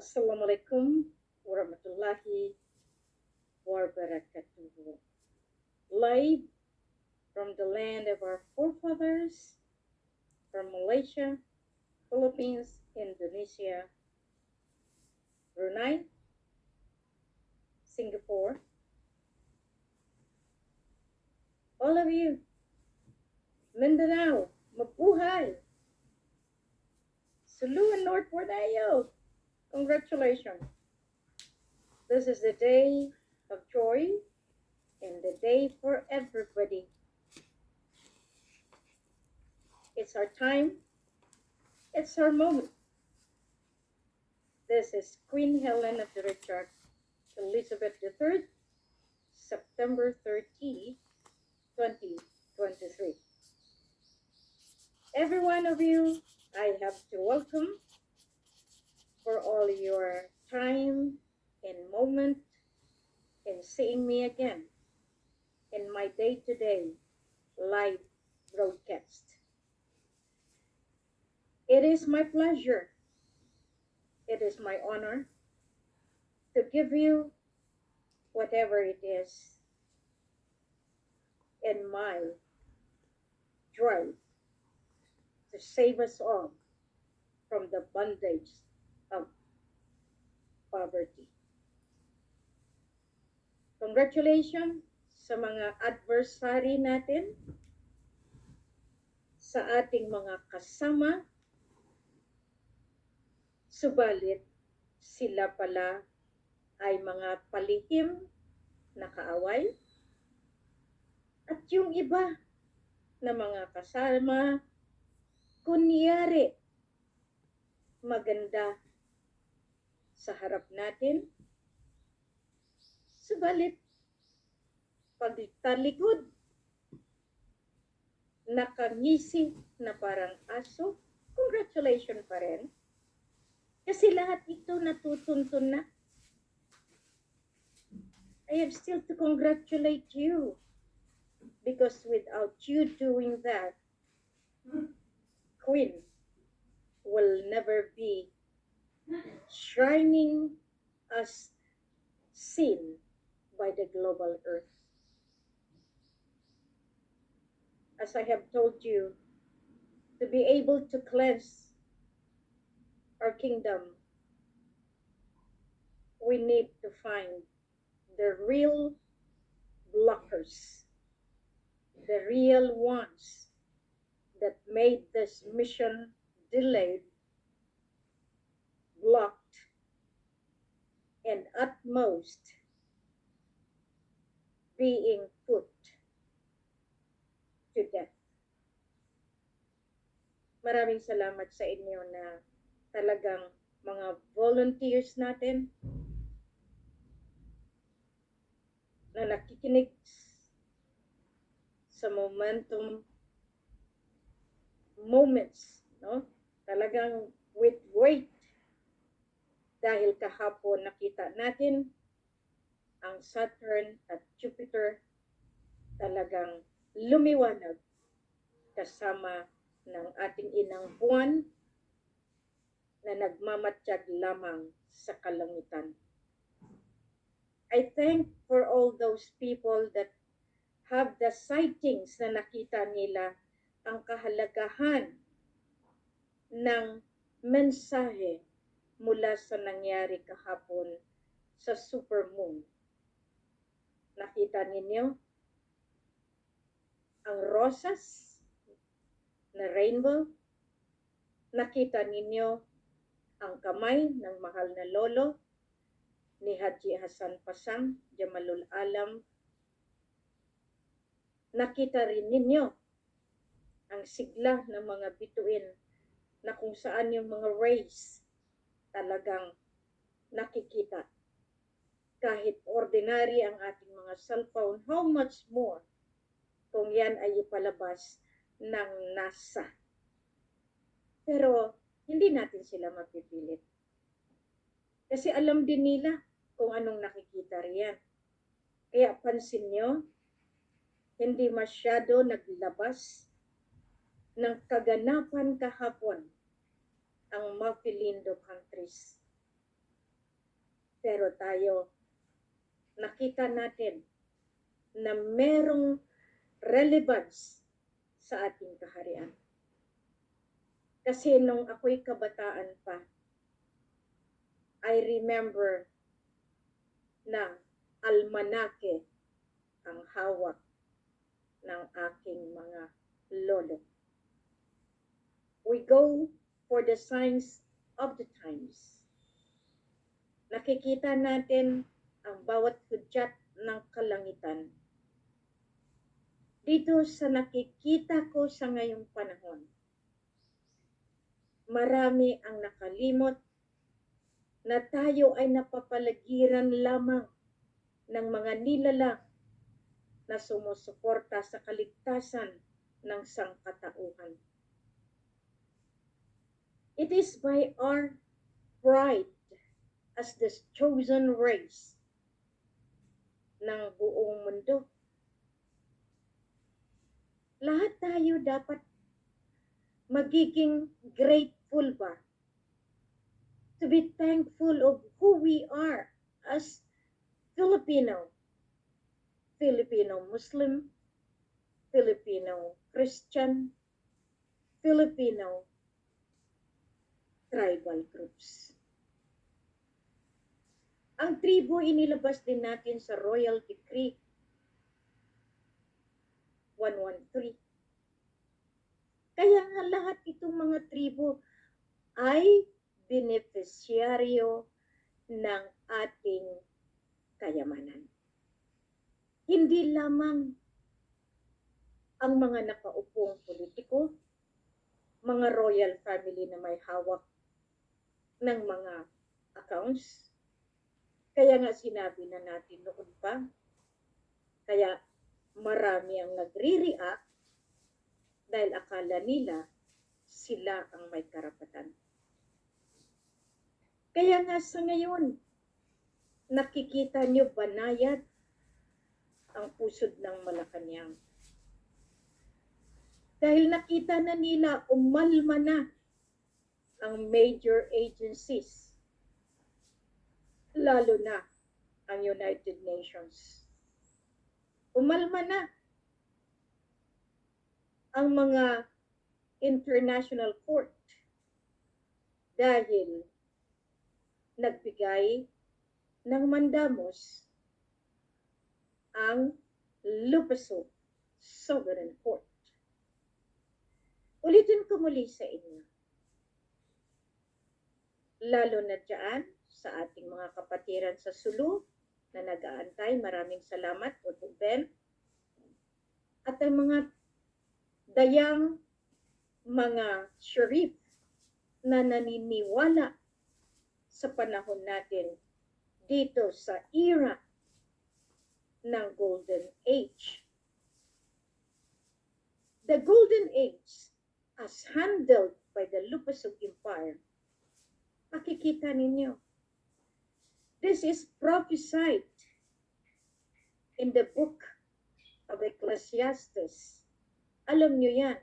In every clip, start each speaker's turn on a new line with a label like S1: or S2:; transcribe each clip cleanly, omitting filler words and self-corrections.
S1: Assalamualaikum warahmatullahi wabarakatuh. Live from the land of our forefathers, from Malaysia, Philippines, Indonesia, Brunei, Singapore. All of you, Mindanao, mabuhay! Sulu and North Borneo, congratulations. This is the day of joy and the day for everybody. It's our time. It's our moment. This is Queen Helen of the Richard, Elizabeth III, September 30, 2023. Every one of you, I have to welcome for all your time and moment in seeing me again in my day-to-day live broadcast. It is my pleasure, it is my honor to give you whatever it is in my drive to save us all from the bondage of poverty. Congratulations sa mga adversary natin, sa ating mga kasama, subalit sila pala ay mga palihim na kaaway, at yung iba na mga kasama, kunyari maganda sa harap natin, subalit pagtalikod, nakangisi na parang aso, congratulations pa rin. Kasi lahat ito natutuntun na. I have still to congratulate you. Because without you doing that, Queen will never be shining as seen by the global earth. As I have told you, to be able to cleanse our kingdom, we need to find the real blockers, the real ones that made this mission delayed, blocked, and at most being put to death. Maraming salamat sa inyo na talagang mga volunteers natin na nakikinig sa moments, no? Talagang with weight, dahil kahapon nakita natin ang Saturn at Jupiter talagang lumiwanag kasama ng ating inang buwan na nagmamatsyag lamang sa kalangitan. I thank for all those people that have the sightings na nakita nila ang kahalagahan ng mensahe mula sa nangyari kahapon sa supermoon. Nakita ninyo ang rosas na rainbow. Nakita ninyo ang kamay ng mahal na lolo ni Haji Hasan Pasang, Jamalul Alam. Nakita rin ninyo ang sigla ng mga bituin na kung saan yung mga rays talagang nakikita. Kahit ordinary ang ating mga cellphone, how much more kung yan ay ipalabas ng NASA. Pero hindi natin sila mapipilit. Kasi alam din nila kung anong nakikita riyan. Kaya pansin nyo, hindi masyado naglabas ng kaganapan kahapon ang multilindo countries. Pero tayo, nakita natin na merong relevance sa ating kaharian. Kasi nung ako'y kabataan pa, I remember na almanake ang hawak ng aking mga lolo. We go for the signs of the times. Nakikita natin ang bawat hudyat ng kalangitan. Dito sa nakikita ko sa ngayong panahon, marami ang nakalimot na tayo ay napapalagiran lamang ng mga nilalang na sumusuporta sa kaligtasan ng sangkatauhan. It is by our pride as the chosen race ng buong mundo. Lahat tayo dapat magiging grateful ba? To be thankful of who we are as Filipino, Filipino Muslim, Filipino Christian, Filipino tribal groups. Ang tribo inilabas din natin sa Royal Decree 113. Kaya nga lahat itong mga tribo ay beneficiaryo ng ating kayamanan. Hindi lamang ang mga nakaupong politiko, mga royal family na may hawak ng mga accounts. Kaya nga sinabi na natin noon pa, kaya marami ang nagre-react dahil akala nila sila ang may karapatan. Kaya nga sa ngayon, nakikita nyo banayad ang pusod ng Malacanang. Dahil nakita na nila umalma na ang major agencies, lalo na ang United Nations. Umalma na ang mga international court dahil nagbigay ng mandamos ang Lupaso Sovereign Court. Ulitin ko muli sa inyo, lalo na dyan sa ating mga kapatiran sa Sulu na nag-aantay, maraming salamat, Oto Ben, at ang mga dayang mga sheriff na naniniwala sa panahon natin dito sa era ng Golden Age. The Golden Age, as handled by the Lupasug Empire, makikita ninyo, this is prophesied in the book of Ecclesiastes. Alam nyo yan,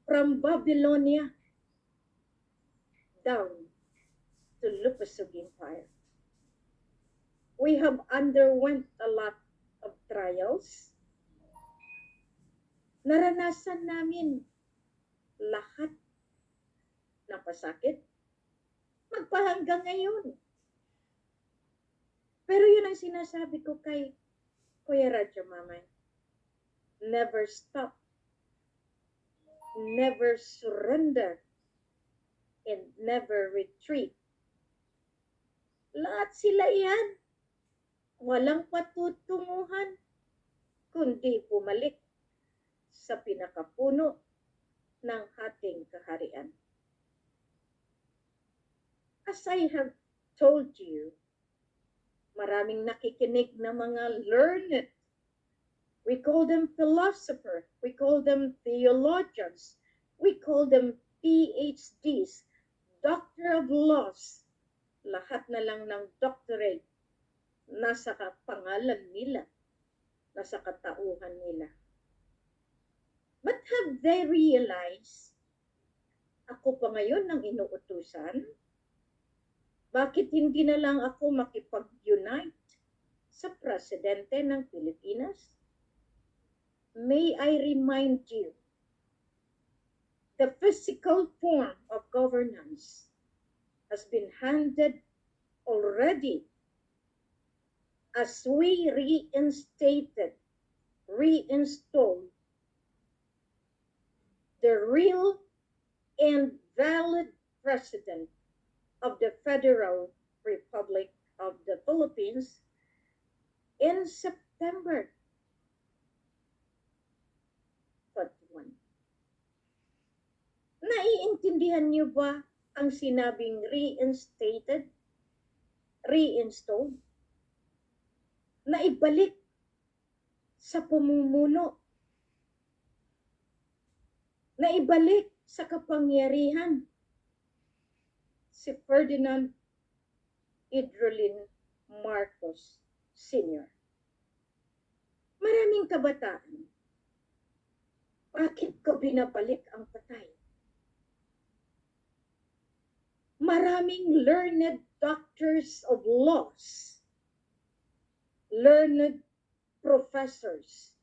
S1: from Babylonia down to Lupasug Empire. We have underwent a lot of trials. Naranasan namin lahat na pasakit magpahanggang ngayon. Pero yun ang sinasabi ko kay Kuya Radyo Mamay. Never stop. Never surrender. And never retreat. Lahat sila yan. Walang patutunguhan, kundi bumalik sa pinakapuno ng ating kaharian. As I have told you, maraming nakikinig na mga learned. We call them philosopher. We call them theologians. We call them PhDs, Doctor of Laws. Lahat na lang ng doctorate nasa pangalan nila, nasa katauhan nila. But have they realized, ako pa ngayon ang inuutusan? Bakit hindi na lang ako makipag-unite sa presidente ng Pilipinas? May I remind you, the physical form of governance has been handed already as we reinstalled the real and valid president of the Federal Republic of the Philippines in September 21. Naiintindihan niyo ba ang sinabing reinstated, reinstalled? Na ibalik sa pumumuno, na ibalik sa kapangyarihan si Ferdinand Idrolin Marcos Sr. Maraming kabataan, bakit ko binabalik ang patay? Maraming learned doctors of laws, learned professors,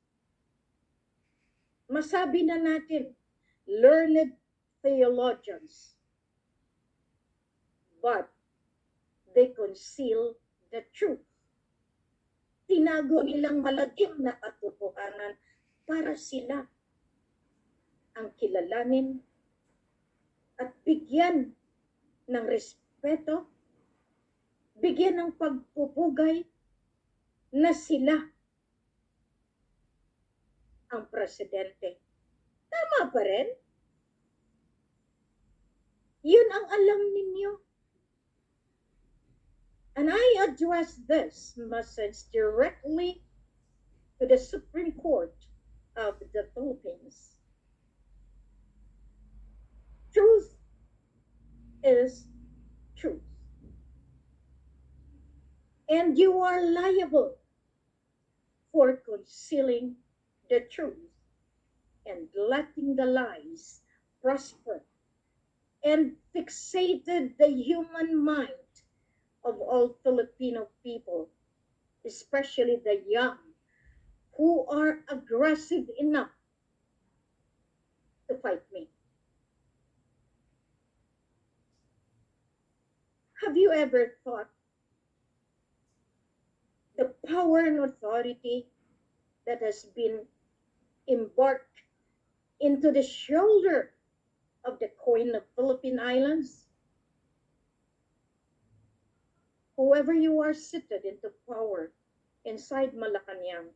S1: masabi na natin, learned theologians, but they conceal the truth. Tinago nilang malagim na katotohanan para sila ang kilalanin at bigyan ng respeto, bigyan ng pagpupugay na sila ang presidente. Tama pa rin? Yun ang alam ninyo. And I address this message directly to the Supreme Court of the Philippines. Truth is truth. And you are liable for concealing the truth and letting the lies prosper and fixated the human mind of all Filipino people, especially the young, who are aggressive enough to fight me. Have you ever thought the power and authority that has been embarked into the shoulder of the Queen of Philippine Islands? Whoever you are seated into power inside Malacanang,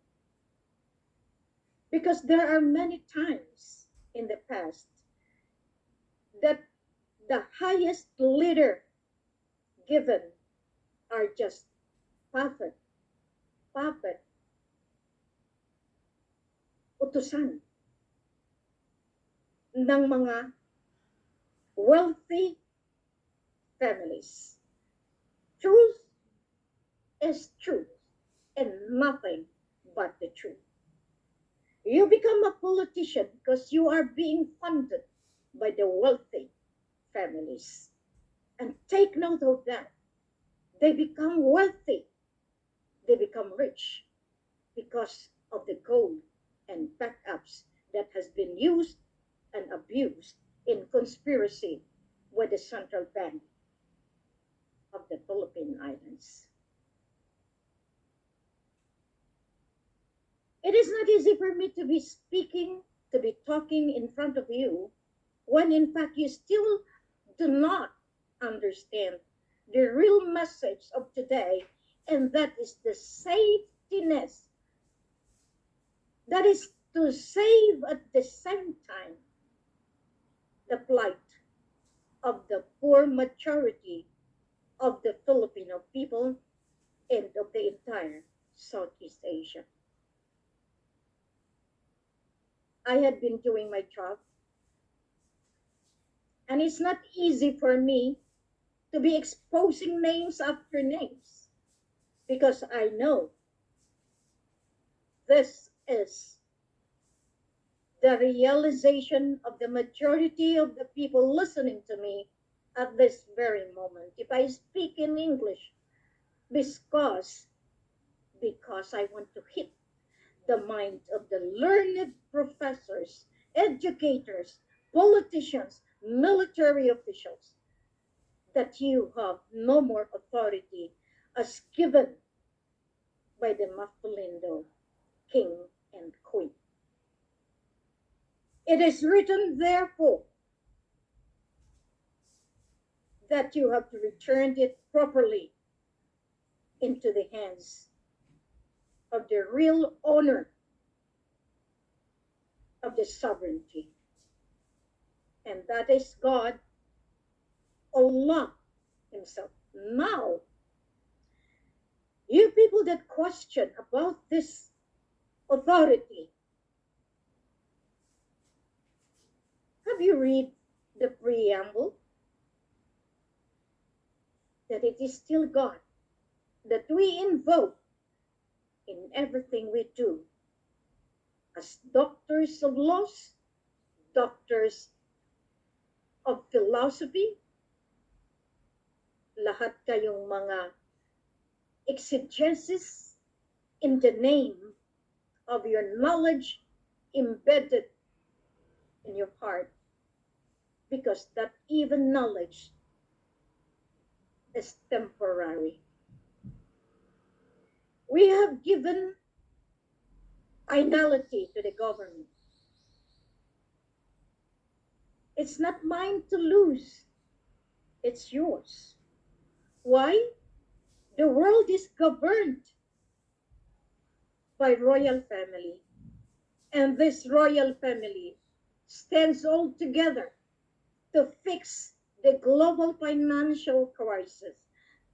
S1: because there are many times in the past that the highest leader given are just puppet, utusan ng mga wealthy families. Truth is truth and nothing but the truth. You become a politician because you are being funded by the wealthy families. And take note of that. They become wealthy. They become rich because of the gold and backups that has been used and abused in conspiracy with the Central Bank of the Philippine Islands. It is not easy for me to be speaking, to be talking in front of you, when in fact you still do not understand the real message of today, and that is the safetyness. That is to save at the same time the plight of the poor majority of the Filipino people and of the entire Southeast Asia. I had been doing my job, and it's not easy for me to be exposing names after names, because I know this is the realization of the majority of the people listening to me at this very moment. If I speak in English, because I want to hit the mind of the learned professors, educators, politicians, military officials, that you have no more authority as given by the Mapalindo king and queen. It is written, therefore, that you have to return it properly into the hands of the real owner of the sovereignty. And that is God, Allah Himself. Now, you people that question about this authority, have you read the preamble? That it is still God that we invoke in everything we do. As doctors of laws, doctors of philosophy, lahat kayong mga exegesis in the name of your knowledge embedded in your heart, because that even knowledge is temporary. We have given finality to the government. It's not mine to lose, it's yours. Why? The world is governed by royal family, and this royal family stands all together to fix the global financial crisis,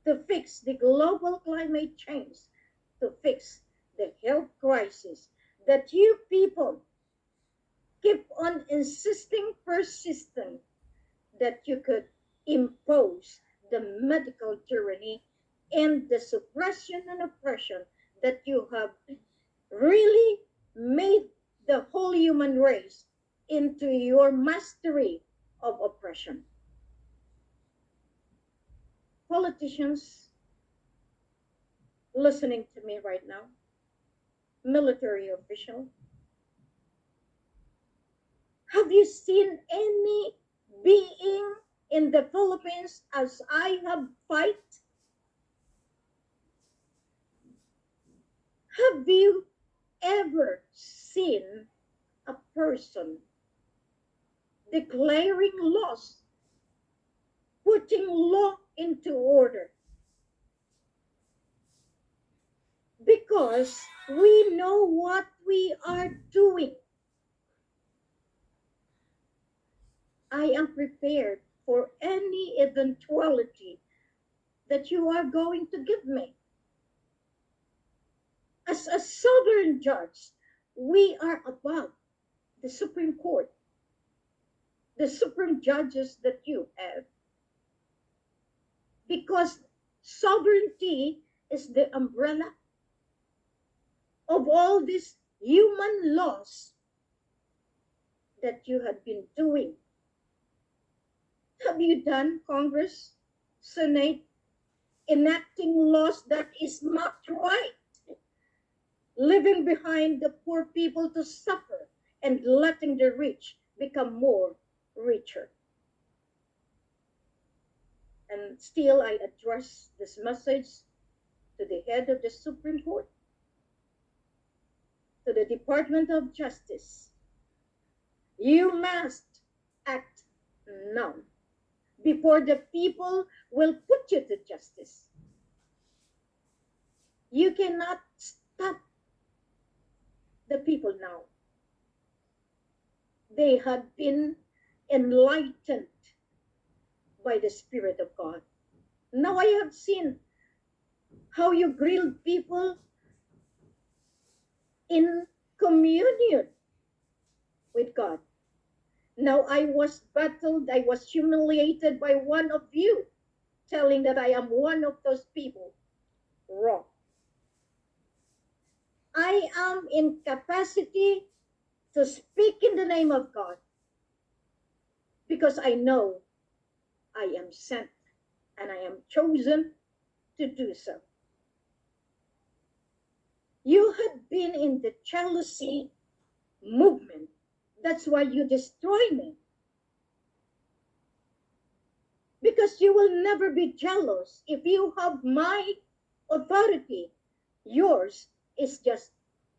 S1: to fix the global climate change, to fix the health crisis that you people keep on insisting, persisting that you could impose the medical tyranny and the suppression and oppression that you have really made the whole human race into your mastery of oppression. Politicians listening to me right now, military official, have you seen any being in the Philippines as I have fight? Have you ever seen a person declaring laws, putting law into order? Because we know what we are doing. I am prepared for any eventuality that you are going to give me. As a sovereign judge, we are above the Supreme Court, the supreme judges that you have, because sovereignty is the umbrella of all these human laws that you have been doing. Have you done Congress, Senate, enacting laws that is not right, leaving behind the poor people to suffer and letting the rich become more richer? And still I address this message to the head of the Supreme Court, to the Department of Justice. You must act now before the people will put you to justice. You cannot stop the people now. They have been enlightened by the Spirit of God. Now I have seen how you grill people in communion with God. Now I was battled, I was humiliated by one of you, telling that I am one of those people. Wrong. I am in capacity to speak in the name of God, because I know I am sent and I am chosen to do so. You had been in the jealousy movement. That's why you destroy me. Because you will never be jealous if you have my authority. Yours is just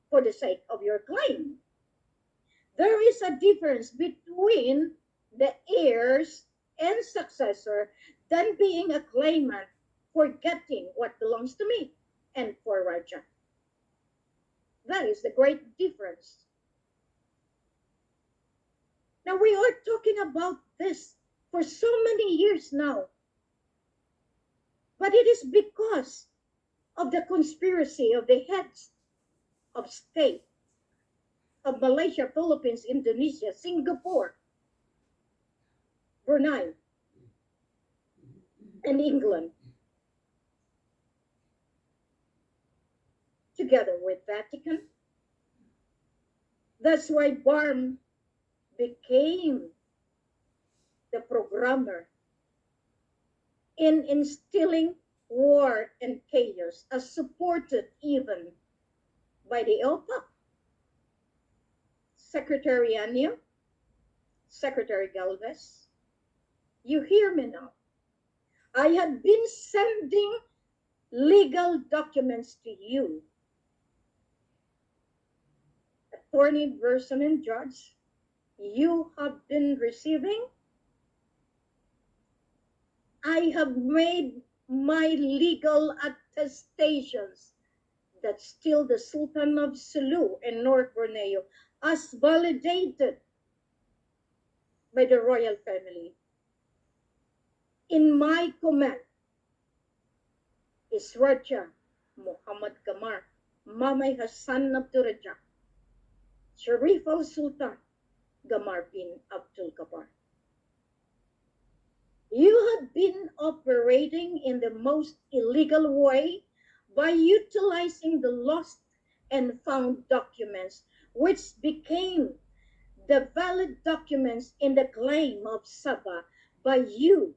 S1: for the sake of your claim. There is a difference between the heirs and successor than being a claimant for getting what belongs to me and for Raja. That is the great difference. Now we are talking about this for so many years now. But it is because of the conspiracy of the heads of state of Malaysia, Philippines, Indonesia, Singapore, Brunei, and England, together with Vatican. That's why Barm became the programmer in instilling war and chaos, as supported even by the OPA, Secretary Anyo, Secretary Galvez. You hear me now. I had been sending legal documents to you, attorney, person, and judge. You have been receiving. I have made my legal attestations that still the Sultan of Sulu in North Borneo, as validated by the royal family. In my command is Raja Muhammad Gamar, Mamay Hassan Abdurrajak, Sharif al-Sultan Gamar bin Abdul Kabar. You have been operating in the most illegal way by utilizing the lost and found documents, which became the valid documents in the claim of Sabah by you,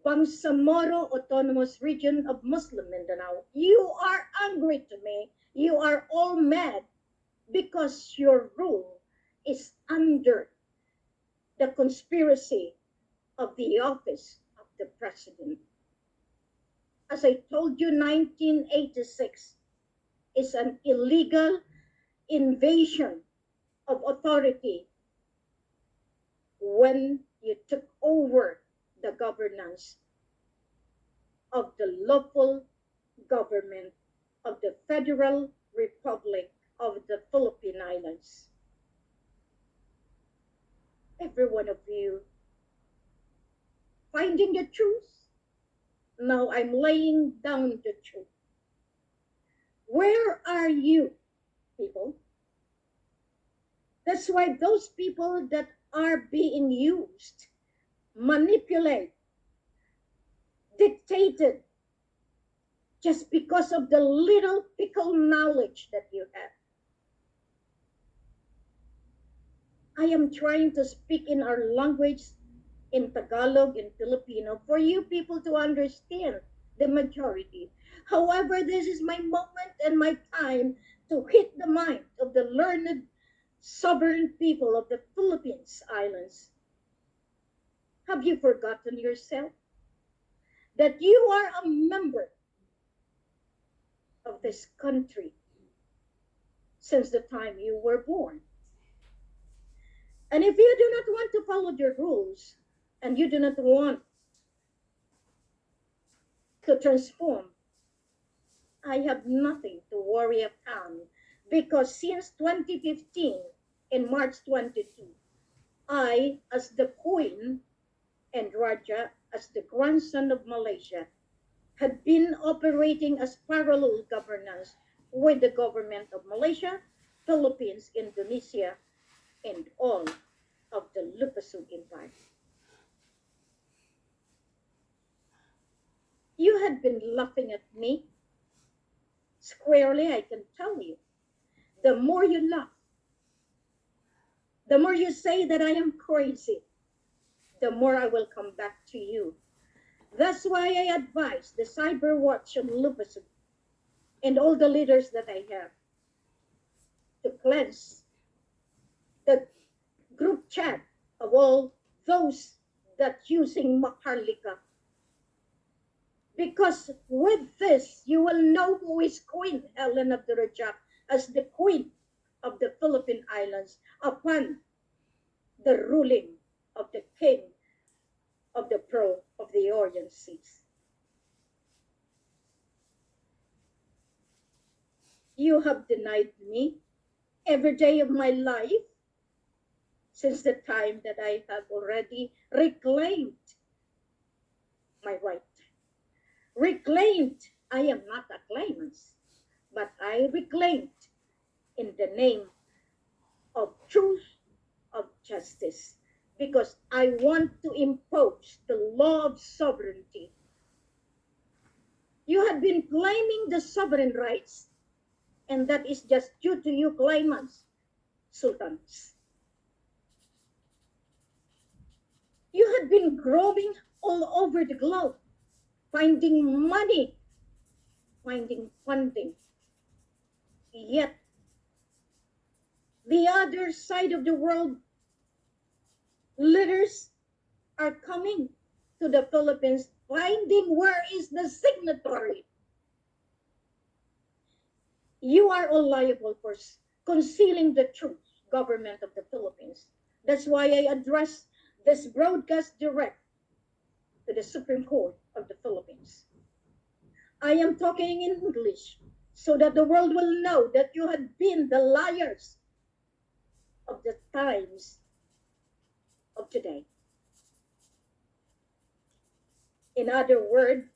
S1: Bangsamoro Autonomous Region of Muslim Mindanao. You are angry to me. You are all mad because your rule is under the conspiracy of the office of the president. As I told you, 1986 is an illegal invasion of authority when you took over the governance of the lawful government of the Federal Republic of the Philippine Islands. Every one of you finding the truth. Now I'm laying down the truth. Where are you, people? That's why those people that are being used, manipulated, dictated, just because of the little pickle knowledge that you have. I am trying to speak in our language, in Tagalog, in Filipino, for you people to understand the majority. However, this is my moment and my time to hit the mind of the learned sovereign people of the Philippines Islands. Have you forgotten yourself? That you are a member of this country since the time you were born. And if you do not want to follow the rules, and you do not want to transform, I have nothing to worry about, because since 2015, in March 22, I, as the Queen, and Raja, as the grandson of Malaysia, had been operating as parallel governance with the government of Malaysia, Philippines, Indonesia, and all of the Lupasug Empire. You had been laughing at me. Squarely, I can tell you, the more you laugh, the more you say that I am crazy, the more I will come back to you. That's why I advise the Cyber Watch of Lupus and all the leaders that I have to cleanse the group chat of all those that using Maharlika. Because with this, you will know who is Queen Helen of the Rajah as the Queen of the Philippine Islands upon the ruling of the King of the Pearl of the Orient Seas. You have denied me every day of my life since the time that I have already reclaimed my right. Reclaimed, I am not a claimant, but I reclaimed in the name of truth, of justice, because I want to impose the law of sovereignty. You have been claiming the sovereign rights, and that is just due to you claimants, sultans. You have been growing all over the globe, finding money, finding funding. Yet, the other side of the world, leaders are coming to the Philippines, finding where is the signatory. You are all liable for concealing the truth, government of the Philippines. That's why I address this broadcast direct to the Supreme Court of the Philippines. I am talking in English so that the world will know that you have been the liars of the times of today. In other words,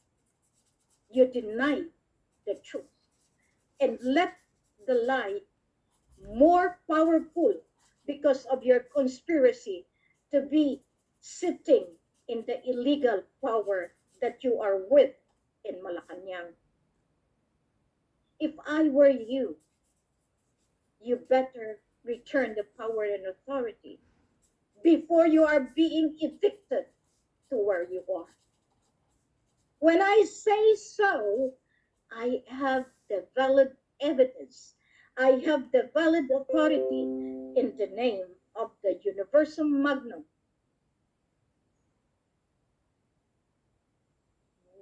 S1: you deny the truth and let the lie more powerful because of your conspiracy to be sitting in the illegal power that you are with in Malacanang. If I were you, you better return the power and authority before you are being evicted to where you are. When I say so, I have the valid evidence. I have the valid authority in the name of the Universum Magnum.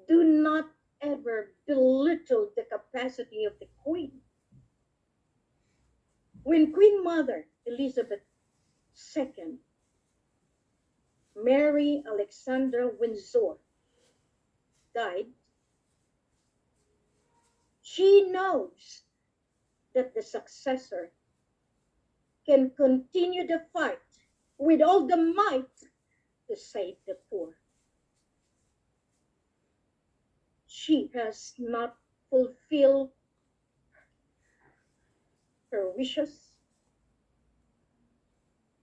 S1: Do not ever belittle the capacity of the Queen. When Queen Mother Elizabeth II, Mary Alexandra Windsor, died, she knows that the successor can continue the fight with all the might to save the poor. She has not fulfilled her wishes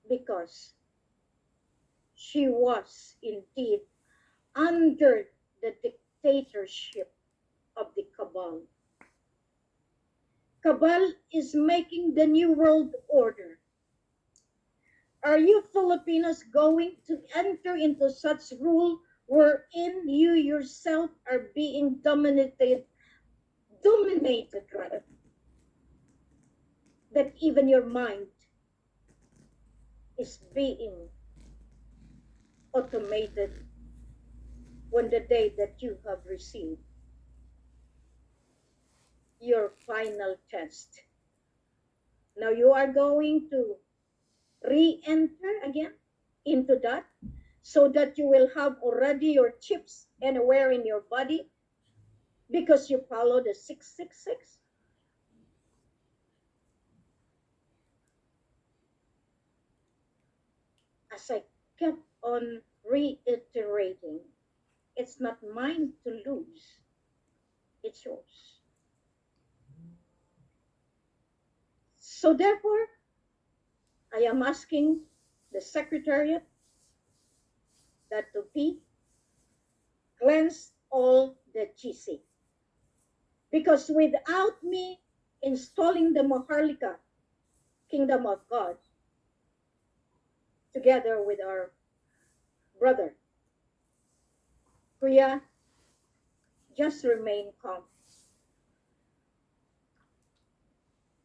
S1: because she was indeed under the dictatorship of the cabal. Cabal is making the new world order. Are you Filipinos going to enter into such rule wherein you yourself are being dominated rather, that even your mind is being automated when the day that you have received your final test? Now you are going to re-enter again into that so that you will have already your chips anywhere in your body because you follow the 666. As I kept on reiterating, it's not mine to lose, it's yours. So therefore, I am asking the Secretariat that to be cleanse all the GC. Because without me installing the Maharlika Kingdom of God, together with our brother, kuya, just remain calm.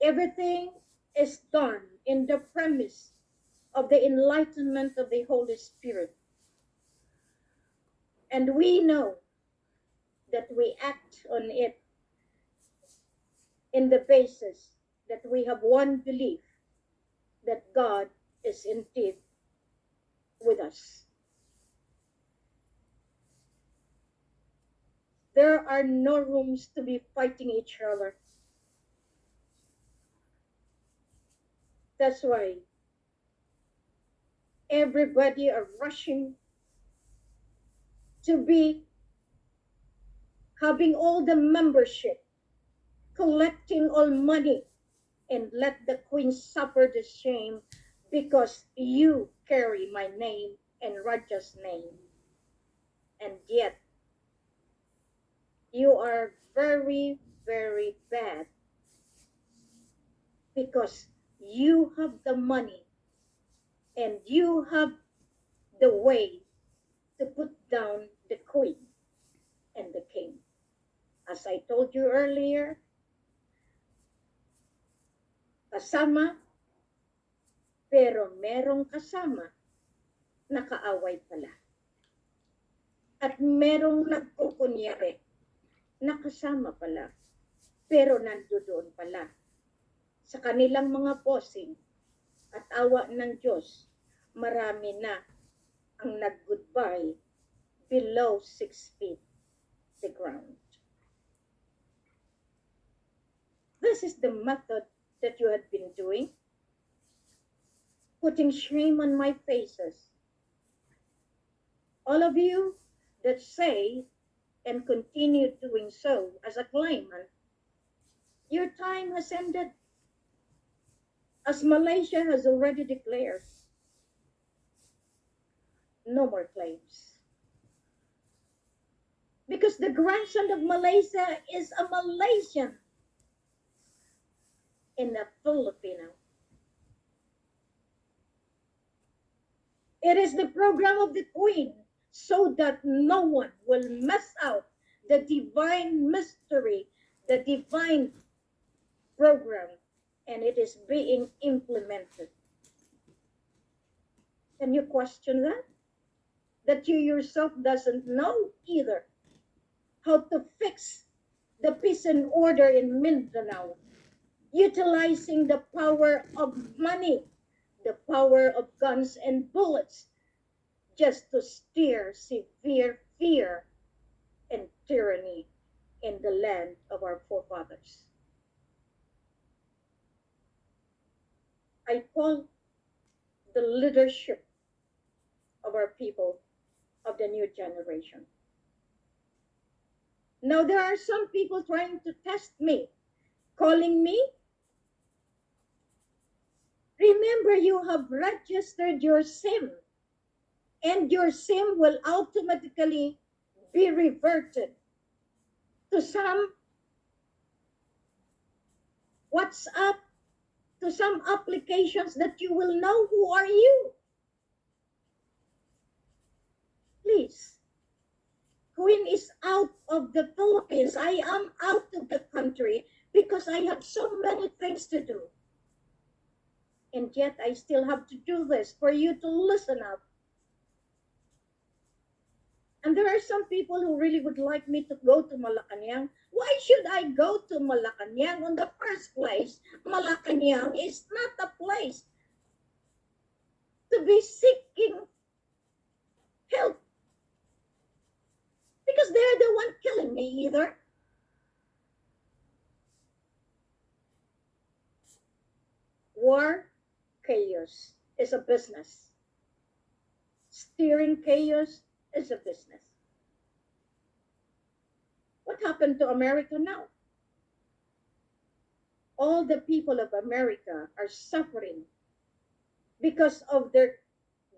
S1: Everything is done in the premise of the enlightenment of the Holy Spirit. And we know that we act on it in the basis that we have one belief that God is indeed with us. There are no rooms to be fighting each other. That's why everybody are rushing to be having all the membership, collecting all money, and let the queen suffer the shame because you carry my name and Raja's name. And yet, you are very, very bad because you have the money and you have the way to put down the queen and the king. As I told you earlier, kasama, pero merong kasama, nakaaway pala. At merong nagkukunyari, nakasama pala, pero nandoon pala. Sa kanilang mga posing at awa ng Diyos, marami na ang nag-goodbye below 6 feet the ground. This is the method that you had been doing, putting shame on my faces. All of you that say and continue doing so as a claimant, your time has ended. As Malaysia has already declared, no more claims. Because the grandson of Malaysia is a Malaysian and a Filipino. It is the program of the Queen so that no one will mess out the divine mystery, the divine program, and it is being implemented. Can you question that? That you yourself doesn't know either how to fix the peace and order in Mindanao, utilizing the power of money, the power of guns and bullets, just to steer severe fear and tyranny in the land of our forefathers. I call the leadership of our people of the new generation. Now, there are some people trying to test me, calling me. Remember, you have registered your SIM, and your SIM will automatically be reverted to some WhatsApp, to some applications that you will know who are you. Please. Queen is out of the Philippines. I am out of the country because I have so many things to do. And yet I still have to do this for you to listen up. And there are some people who really would like me to go to Malacanang. Why should I go to Malacanang in the first place? Malacanang is not a place to be seeking help. Because they're the one killing me either. War, chaos is a business. Steering chaos is a business. What happened to America now? All the people of America are suffering because of their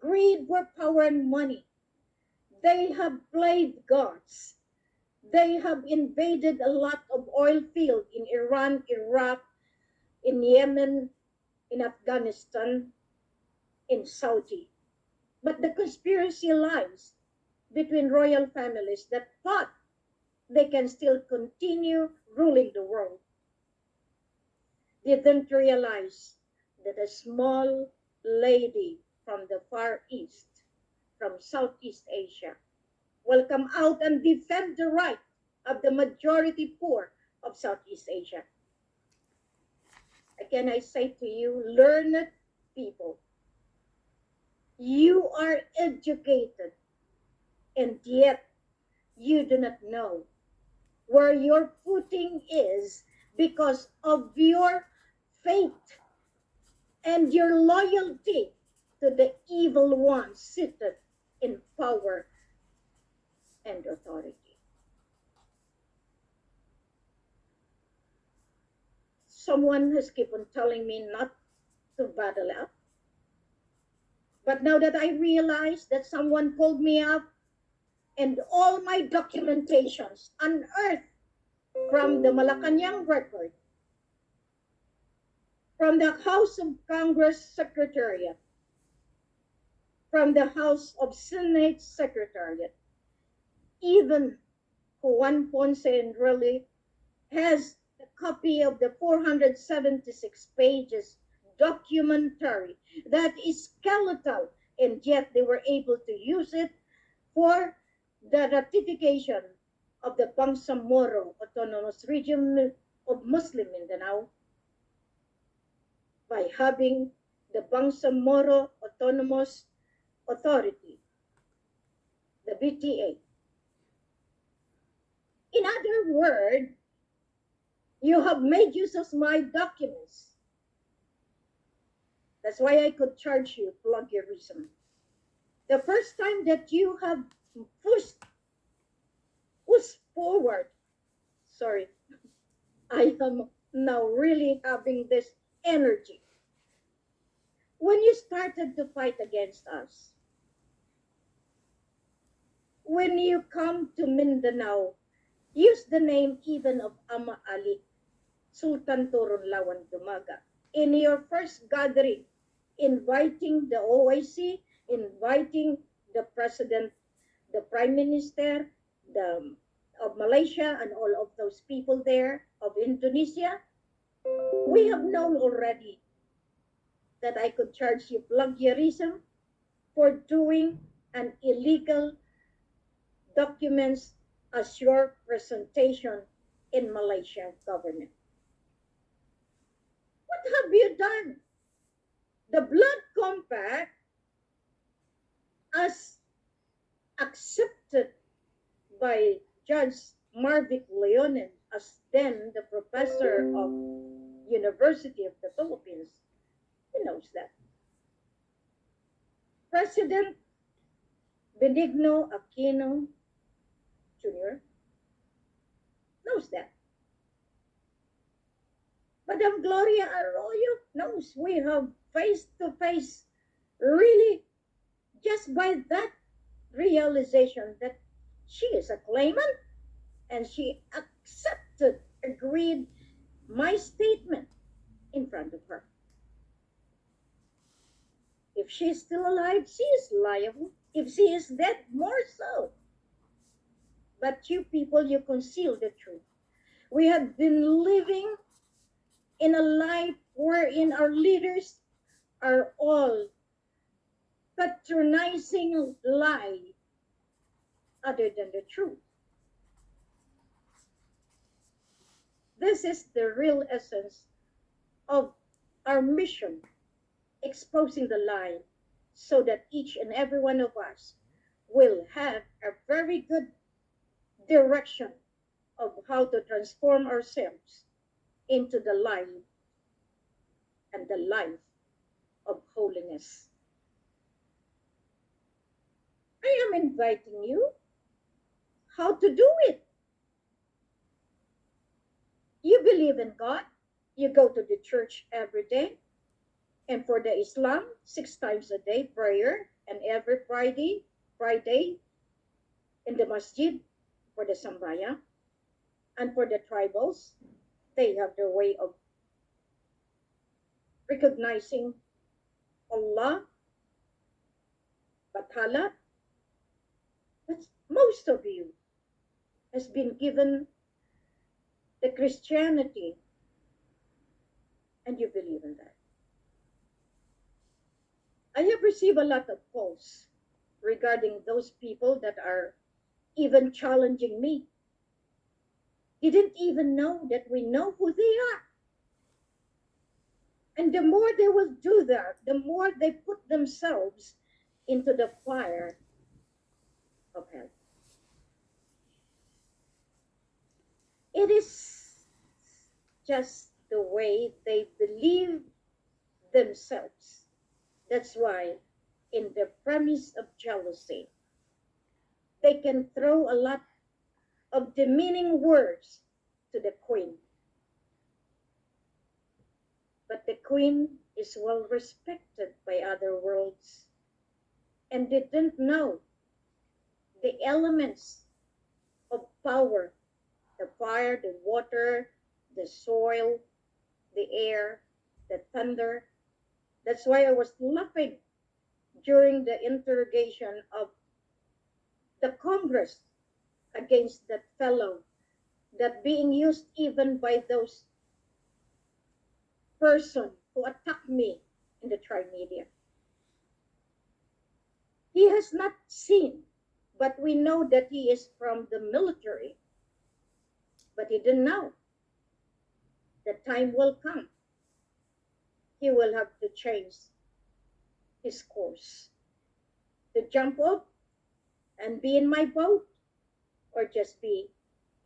S1: greed for power and money. They have played gods. They have invaded a lot of oil fields in Iran, Iraq, in Yemen, in Afghanistan, in Saudi. But the conspiracy lies between royal families that thought they can still continue ruling the world didn't realize that a small lady from the Far East, from Southeast Asia, will come out and defend the right of the majority poor of Southeast Asia. Again, I say to you, learned people, you are educated, and yet you do not know where your footing is because of your faith and your loyalty to the evil one seated in power and authority. Someone has kept on telling me not to battle up. But now that I realize that someone pulled me up and all my documentations unearthed from the Malacanang record, from the House of Congress Secretariat, from the House of Senate Secretariat, even Juan Ponce Enrile has a copy of the 476 pages documentary that is skeletal, and yet they were able to use it for the ratification of the Bangsamoro Autonomous Region of Muslim Mindanao by having the Bangsamoro Autonomous Authority, the BTA. In other words, you have made use of my documents. That's why I could charge you plagiarism. The first time that you have pushed forward, sorry, I am now really having this energy. When you started to fight against us, when you come to Mindanao, use the name even of Ama Ali, Sultan Turun Lawan Dumaga, in your first gathering, inviting the OIC, inviting the president, the prime minister, of Malaysia, and all of those people there, of Indonesia, we have known already that I could charge you plagiarism for doing an illegal documents as your presentation in Malaysian government. What have you done? The Blood Compact, as accepted by Judge Marvic Leonen as then the professor of University of the Philippines, he knows that. President Benigno Aquino Jr. knows that. Madam Gloria Arroyo knows. We have face-to-face, really, just by that realization that she is a claimant and she accepted, agreed my statement in front of her. If she is still alive, she is liable. If she is dead, more so. But you people, you conceal the truth. We have been living in a life wherein our leaders are all patronizing lie other than the truth. This is the real essence of our mission, exposing the lie so that each and every one of us will have a very good direction of how to transform ourselves into the light and the life of holiness. I am inviting you how to do it. You believe in God, you go to the church every day, and for the Islam, 6 times a day prayer, and every Friday in the masjid for the Sambaya, and for the tribals, they have their way of recognizing Allah Bathala, but most of you has been given the Christianity and you believe in that. I have received a lot of calls regarding those people that are even challenging me. Didn't even know that we know who they are. And the more they will do that, the more they put themselves into the fire of hell. It is just the way they believe themselves. That's why, in the premise of jealousy, they can throw a lot of demeaning words to the queen. But the queen is well respected by other worlds and didn't know the elements of power, the fire, the water, the soil, the air, the thunder. That's why I was laughing during the interrogation of the Congress against that fellow that being used even by those person who attacked me in the tri-media. He has not seen, but we know that he is from the military. But he didn't know. The time will come. He will have to change his course. To jump off and be in my boat or just be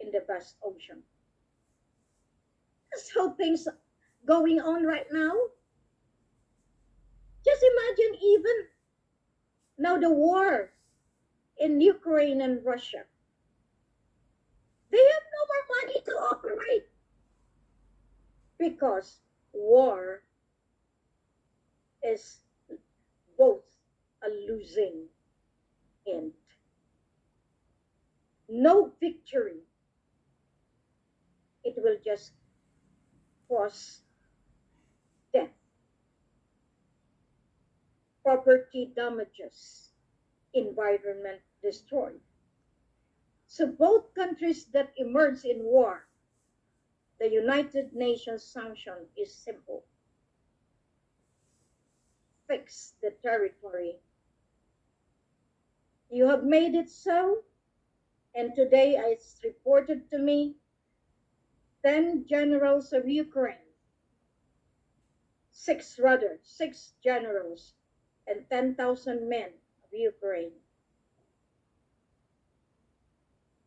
S1: in the vast ocean. That's how things going on right now. Just imagine even now the war in Ukraine and Russia. They have no more money to operate because war is both a losing end. No victory. It will just cause death, property damages, environment destroyed. So both countries that emerge in war, the United Nations sanction is simple. Fix the territory. You have made it so, and today it's reported to me 10 generals of Ukraine, six generals, and 10,000 men of Ukraine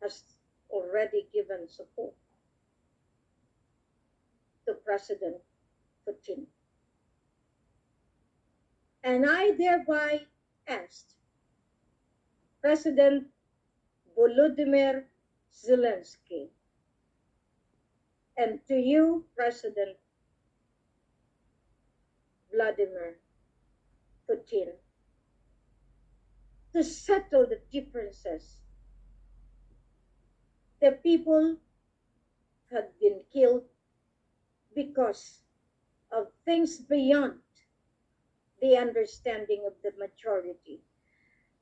S1: has already given support to President Putin. And I thereby asked President Volodymyr Zelensky and to you, President Vladimir Putin, to settle the differences. The people had been killed because of things beyond the understanding of the majority.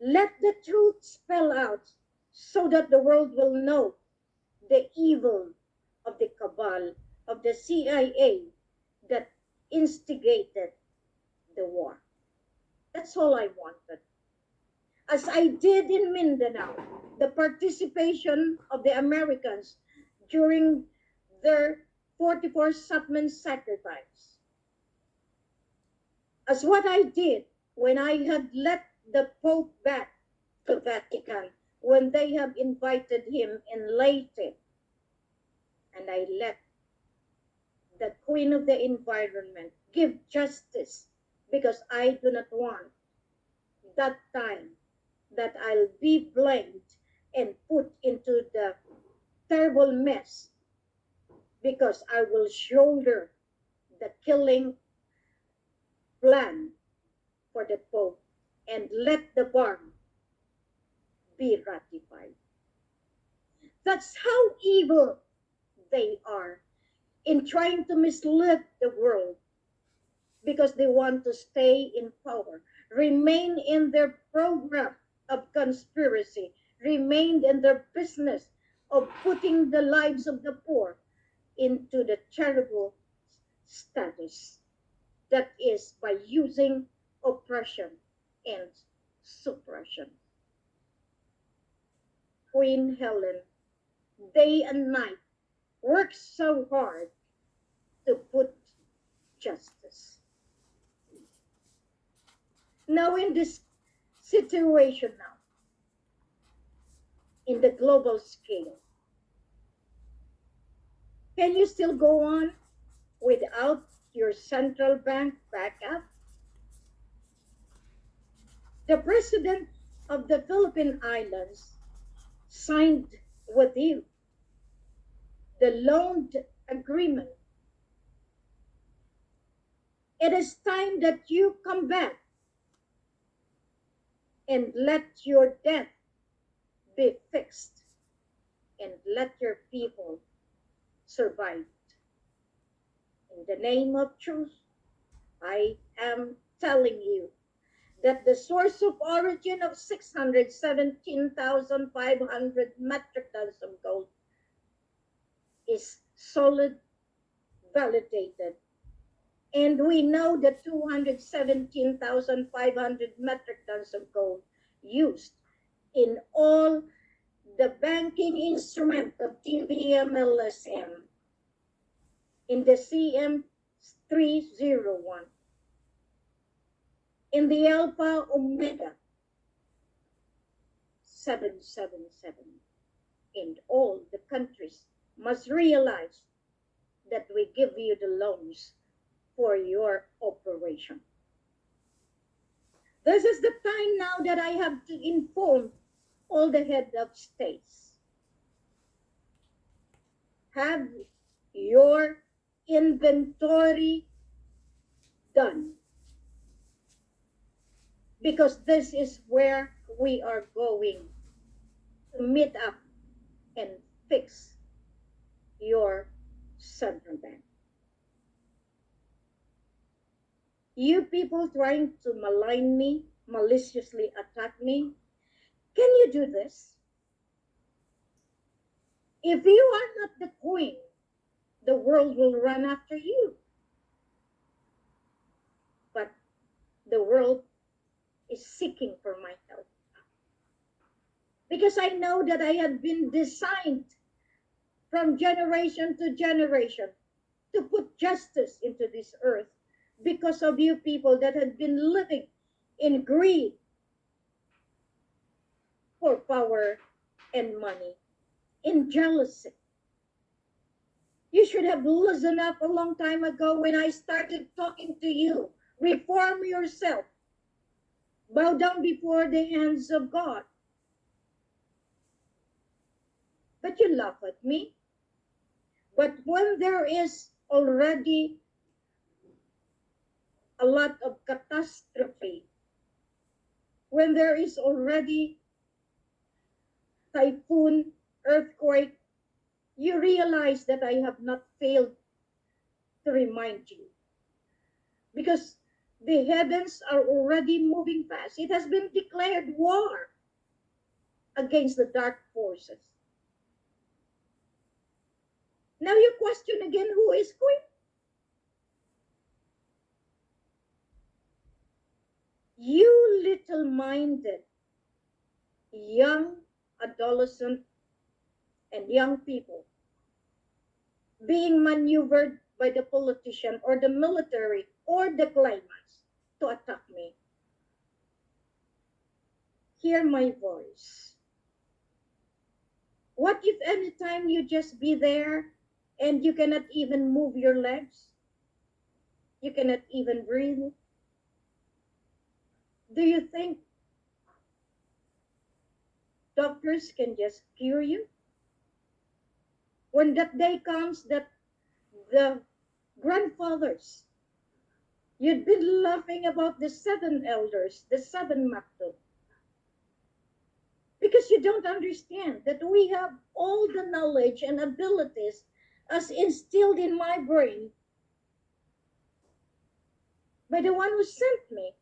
S1: Let the truth spell out so that the world will know the evil of the cabal of the CIA that instigated the war. That's all I wanted. As I did in Mindanao, the participation of the Americans during their 44 Supplement sacrifice. As what I did when I had let the Pope back to Vatican, when they have invited him in Leyte, and I let the Queen of the Environment give justice because I do not want that time that I'll be blamed and put into the terrible mess because I will shoulder the killing plan for the Pope and let the barn be ratified. That's how evil they are in trying to mislead the world because they want to stay in power. remain in their program of conspiracy, remained in their business of putting the lives of the poor into the terrible status that is by using oppression and suppression. Queen Helen, day and night, works so hard to put justice. Now, in this situation now, in the global scale, can you still go on without your central bank backup? The president of the Philippine Islands signed with you the loan agreement. It is time that you come back and let your debt be fixed and let your people survive. In the name of truth, I am telling you that the source of origin of 617,500 metric tons of gold is solid, validated. And we know that 217,500 metric tons of gold used in all the banking instrument of TVMLSM in the CM301, in the Alpha Omega 777, and all the countries must realize that we give you the loans for your operation. This is the time now that I have to inform all the head of states. Have your inventory done. Because this is where we are going to meet up and fix your central bank. You people trying to malign me, maliciously attack me, can you do this? If you are not the queen, the world will run after you. But the world is seeking for my help. Because I know that I have been designed from generation to generation to put justice into this earth because of you people that have been living in greed for power and money, in jealousy. You should have listened up a long time ago when I started talking to you. Reform yourself. Bow down before the hands of God. But you laugh at me. But when there is already a lot of catastrophe, when there is already typhoon, earthquake, you realize that I have not failed to remind you. Because the heavens are already moving fast. It has been declared war against the dark forces. Now you question again, who is queen? You little-minded, young adolescent and young people being maneuvered by the politician or the military or the claimants to attack me. Hear my voice. What if any time you just be there and you cannot even move your legs? You cannot even breathe? Do you think doctors can just cure you? When that day comes that the grandfathers, you'd been laughing about the 7 elders, the 7 maktub. Because you don't understand that we have all the knowledge and abilities as instilled in my brain by the one who sent me.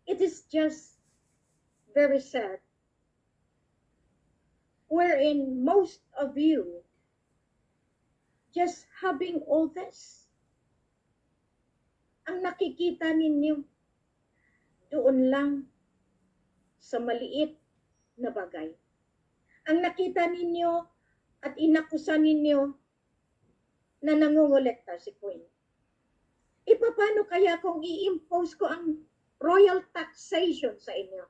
S1: It is just very sad, wherein most of you just having all this. Ang nakikita ninyo doon lang sa maliit na bagay. Ang nakita ninyo at inakusa ninyo na nangongolekta si Queen. Ipapano kaya kung i-impose ko ang royal taxation sa inyo?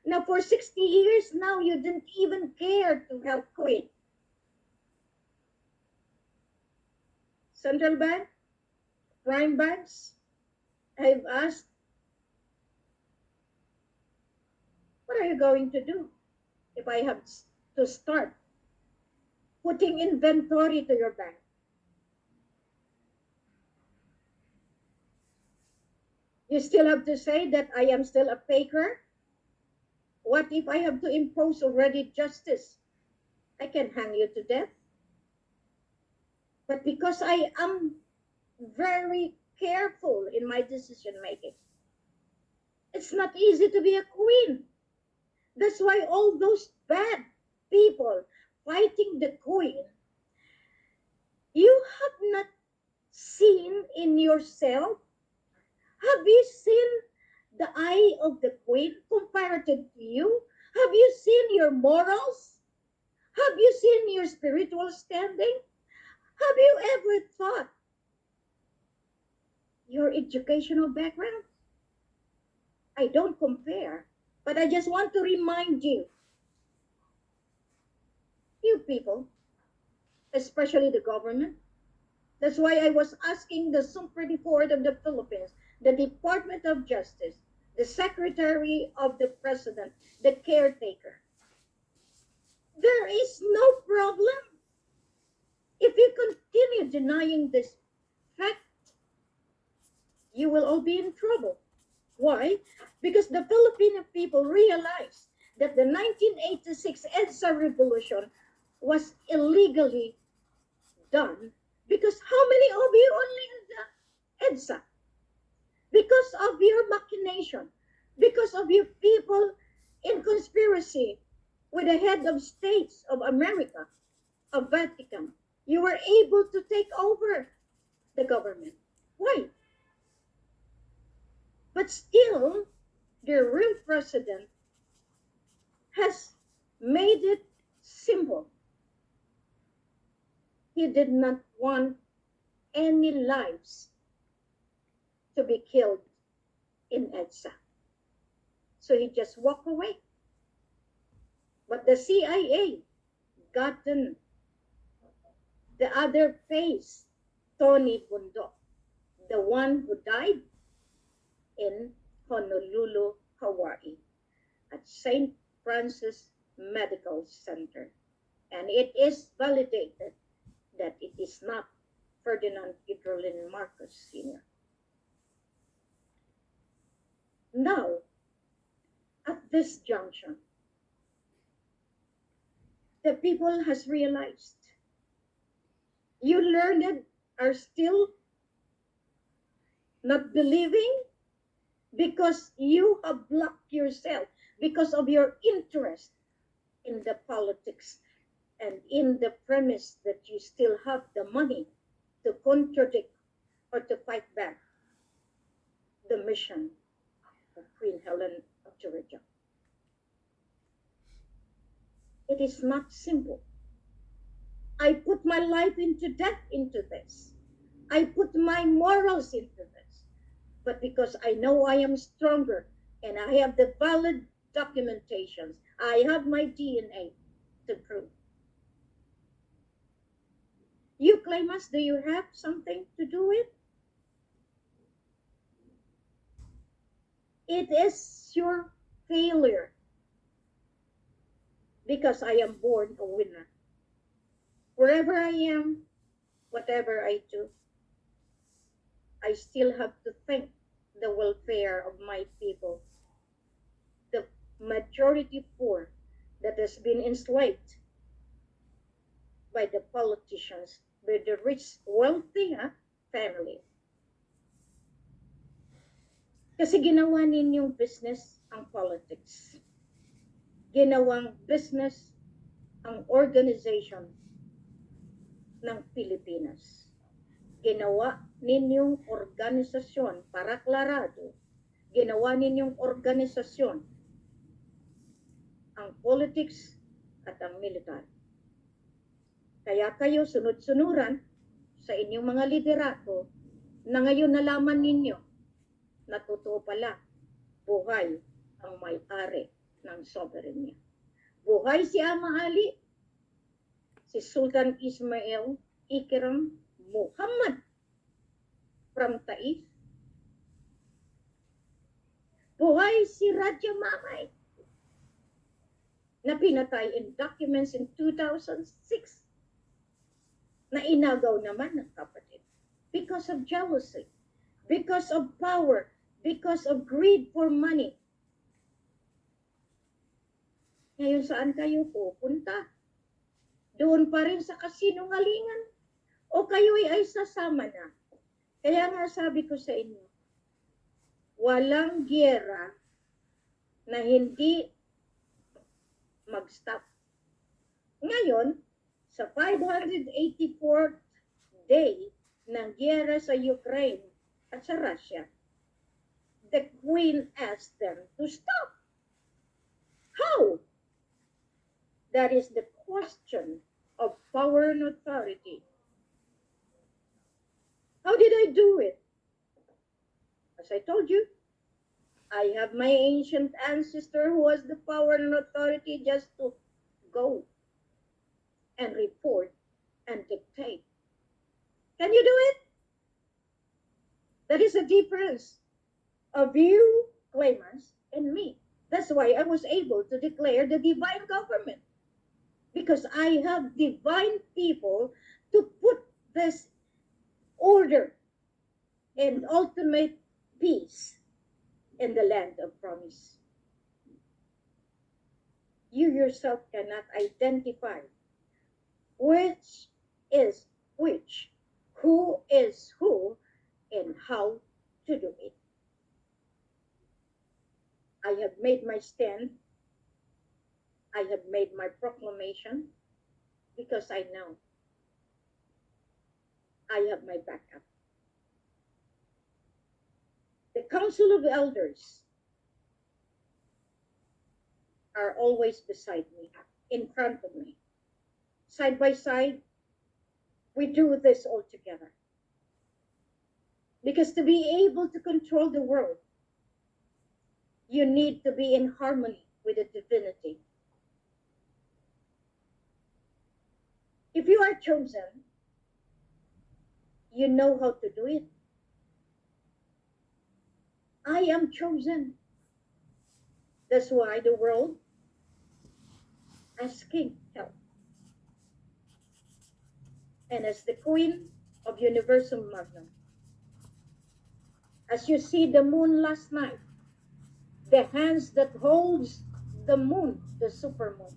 S1: Now, for 60 years now, you didn't even care to help Queen. Central Bank, prime banks, I've asked, what are you going to do if I have to start putting inventory to your bank? You still have to say that I am still a faker? What if I have to impose already justice? I can hang you to death. But because I am very careful in my decision making, it's not easy to be a queen. That's why all those bad people fighting the queen, you have not seen in yourself. Have you seen the eye of the queen comparative to you? Have you seen your morals? Have you seen your spiritual standing? Have you ever thought your educational background? I don't compare, but I just want to remind you, you people, especially the government. That's why I was asking the Supreme Court of the Philippines, the Department of Justice, the Secretary of the President, the caretaker. There is no problem. If you continue denying this fact, you will all be in trouble. Why? Because the Filipino people realized that the 1986 EDSA revolution was illegally done because how many of you only in the EDSA? Because of your machination, because of your people in conspiracy with the head of states of America, of Vatican, you were able to take over the government. Why? But still, the real president has made it simple. He did not want any lives to be killed in EDSA. So he just walked away. But the CIA gotten the other face, Tony Bundok, the one who died in Honolulu, Hawaii, at St. Francis Medical Center. And it is validated that it is not Ferdinand Hidrolin Marcos Sr. Now, at this junction, the people has realized you learned are still not believing because you have blocked yourself because of your interest in the politics and in the premise that you still have the money to contradict or to fight back the mission of Queen Helen of Georgia. It is not simple. I put my life into this. I put my morals into this. But because I know I am stronger and I have the valid documentations, I have my DNA to prove. You claim us, do you have something to do with? It is your failure because I am born a winner. Wherever I am, whatever I do, I still have to think the welfare of my people, the majority poor that has been enslaved by the politicians, by the rich, wealthy family. Kasi ginawa ninyong business ang politics. Ginawang business ang organization ng Pilipinas. Ginawa ninyong organisasyon para klarado. Ginawa ninyong organisasyon ang politics at ang military. Kaya kayo sunod-sunuran sa inyong mga liderato na ngayon nalaman ninyo na totoo pala buhay ang may-ari ng sovereignty. Buhay si Ama Ali, si Sultan Ismail Ikram Muhammad from Taif. Buhay si Raja Mamay na pinatay in documents in 2006 na inagaw naman ng kapatid because of jealousy, because of power, because of greed for money. Ngayon saan kayo pupunta? Doon pa rin sa kasinungalingan? O kayo'y ay sasama na? Kaya nga sabi ko sa inyo, walang giyera na hindi mag-stop. Ngayon, sa 584th day ng giyera sa Ukraine at sa Russia, the Queen asked them to stop. How? That is the question of power and authority. How did I do it? As I told you, I have my ancient ancestor who has the power and authority just to go and report and dictate. Can you do it? That is the difference of you claimants and me. That's why I was able to declare the divine government. Because I have divine people to put this order and ultimate peace in the land of promise. You yourself cannot identify which is which, who is who, and how to do it. I have made my stand. I have made my proclamation because I know I have my backup. The Council of Elders are always beside me, in front of me. Side by side, we do this all together. Because to be able to control the world, you need to be in harmony with the divinity. If you are chosen, you know how to do it. I am chosen. That's why the world asking help. And as the Queen of Universum Magnum, as you see the moon last night, the hands that holds the moon, the supermoon,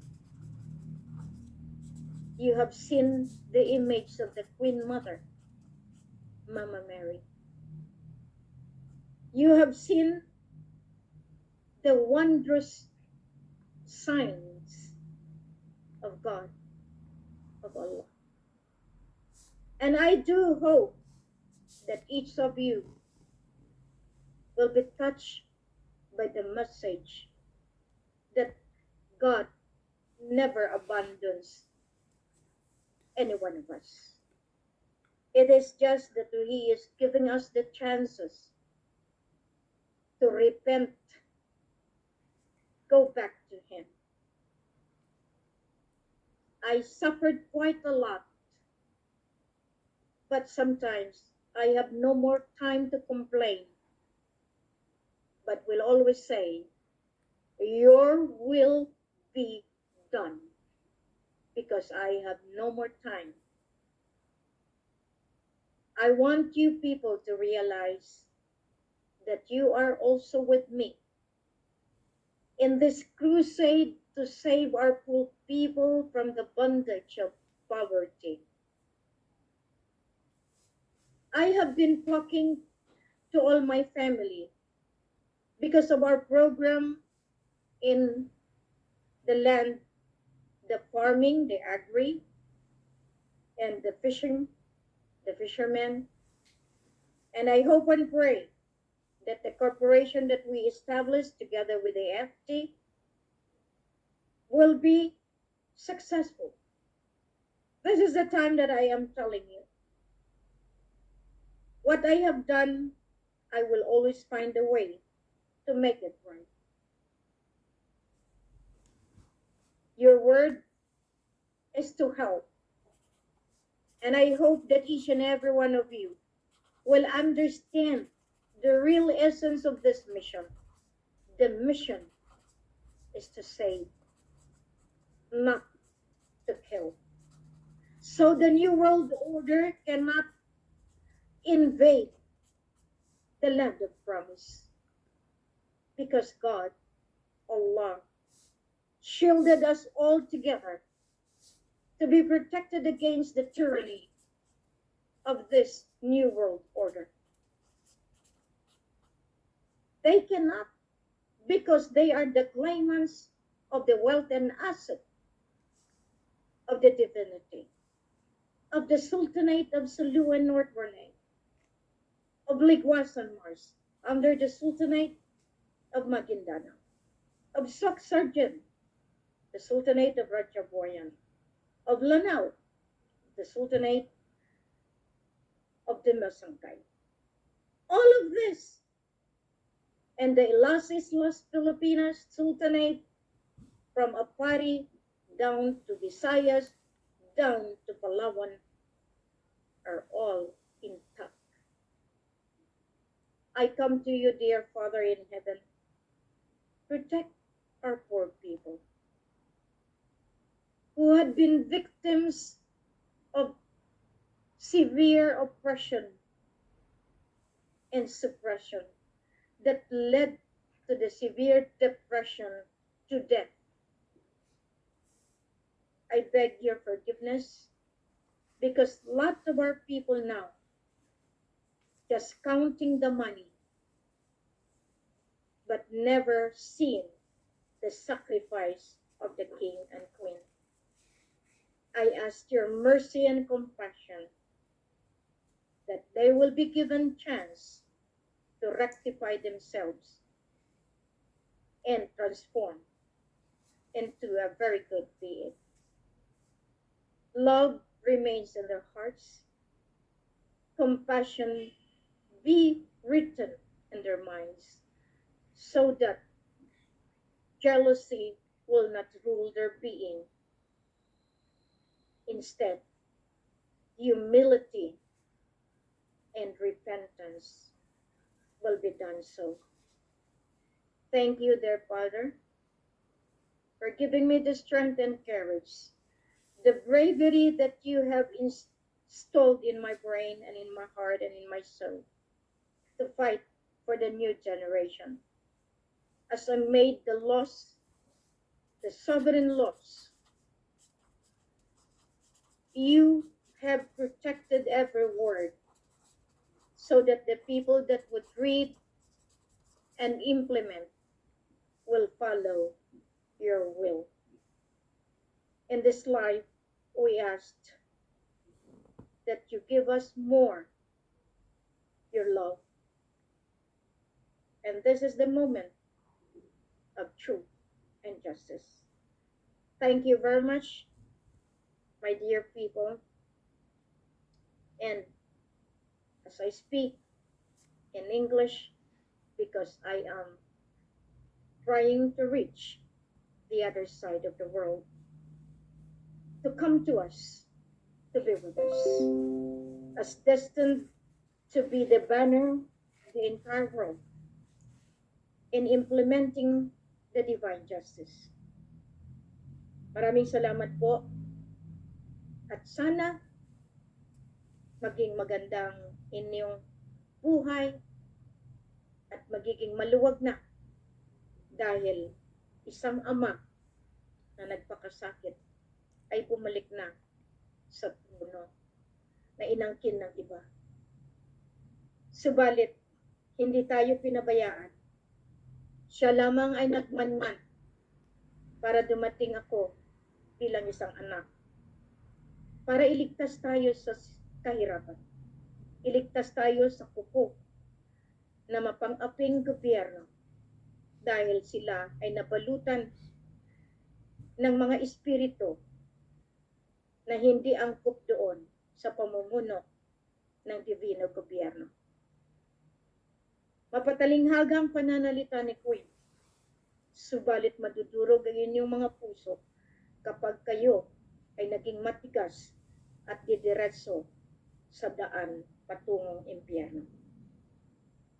S1: you have seen the image of the Queen Mother, Mama Mary. You have seen the wondrous signs of God, of Allah. And I do hope that each of you will be touched by the message that God never abandons any one of us. It is just that He is giving us the chances to repent, go back to Him. I suffered quite a lot, but sometimes I have no more time to complain, but will always say, your will be done, because I have no more time. I want you people to realize that you are also with me in this crusade to save our poor people from the bondage of poverty. I have been talking to all my family because of our program in the land, the farming, the agri, and the fishing, the fishermen. And I hope and pray that the corporation that we established together with the FT will be successful. This is the time that I am telling you. What I have done, I will always find a way to make it right. Your word is to help. And I hope that each and every one of you will understand the real essence of this mission. The mission is to save, not to kill. So the New World Order cannot invade the land of promise because God, Allah, shielded us all together to be protected against the tyranny of this New World Order. They cannot because they are the claimants of the wealth and asset of the divinity, of the Sultanate of Sulu and North Brunei, of Ligwas and Mars, under the Sultanate of Maguindanao, of Sok Sarjan, the Sultanate of Ratchaboyan, of Lanao, the Sultanate of the Masangkay. All of this, and the Las Islas Filipinas Sultanate, from Apari down to Visayas, down to Palawan, are all intact. I come to you, dear Father in heaven, protect our poor people who had been victims of severe oppression and suppression that led to the severe depression to death. I beg your forgiveness because lots of our people now just counting the money but never seen the sacrifice of the king and queen. I ask your mercy and compassion that they will be given chance to rectify themselves and transform into a very good being. Love remains in their hearts. Compassion be written in their minds so that jealousy will not rule their being. Instead, humility and repentance will be done so. Thank you, dear Father, for giving me the strength and courage, the bravery that you have installed in my brain and in my heart and in my soul to fight for the new generation. As I made the laws, the sovereign laws, you have protected every word so that the people that would read and implement will follow your will. In this life, we asked that you give us more your love. And this is the moment of truth and justice. Thank you very much, my dear people. And as I speak in English, because I am trying to reach the other side of the world, to come to us, to be with us, as destined to be the banner of the entire world in implementing the divine justice. Maraming salamat po at sana maging magandang inyong buhay at magiging maluwag na dahil isang ama na nagpakasakit ay bumalik na sa trono na inangkin ng iba. Subalit, hindi tayo pinabayaan Siya lamang ay nagmanman para dumating ako bilang isang anak. Para iligtas tayo sa kahirapan. Iligtas tayo sa kuko na mapang-aping gobyerno dahil sila ay nabalutan ng mga espiritu na hindi angkop doon sa pamumuno ng divino gobyerno. Mapatalinghagang pananalita ni Queen, subalit madudurog ang inyong mga puso kapag kayo ay naging matigas at didiretso sa daan patungong impyerno.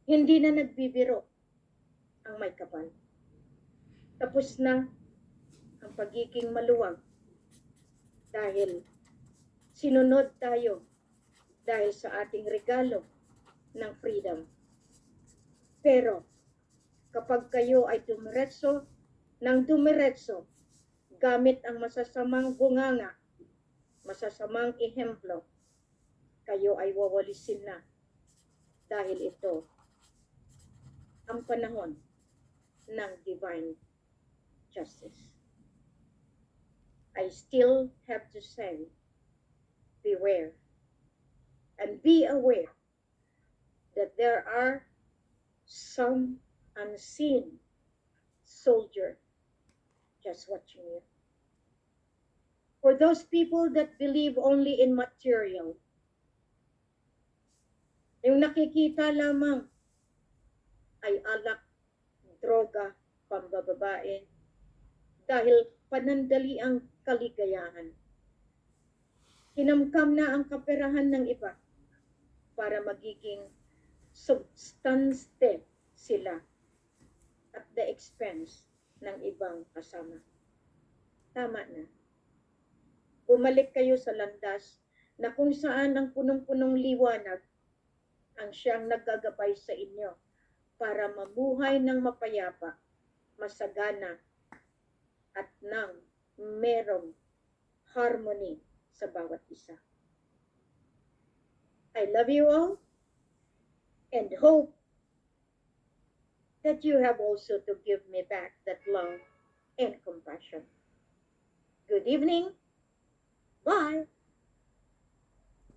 S1: Hindi na nagbibiro ang may kapal. Tapos na ang pagiging maluwag dahil sinunod tayo dahil sa ating regalo ng freedom. Pero kapag kayo ay dumiretso ng dumiretso gamit ang masasamang bunganga, masasamang ehemplo, kayo ay wawalisin na dahil ito ang panahon ng divine justice. I still have to say, beware and be aware that there are some unseen soldier just watching you. For those people that believe only in material, yung nakikita lamang ay alak, droga, pambababae, dahil panandali ang kaligayahan. Kinamkam na ang kaperahan ng iba para magiging substantive sila at the expense ng ibang kasama. Tama na. Bumalik kayo sa landas na kung saan ang punong-punong liwanag ang siyang naggagabay sa inyo para mamuhay ng mapayapa, masagana, at nang merong harmony sa bawat isa. I love you all and hope that you have also to give me back that love and compassion. Good evening. Bye.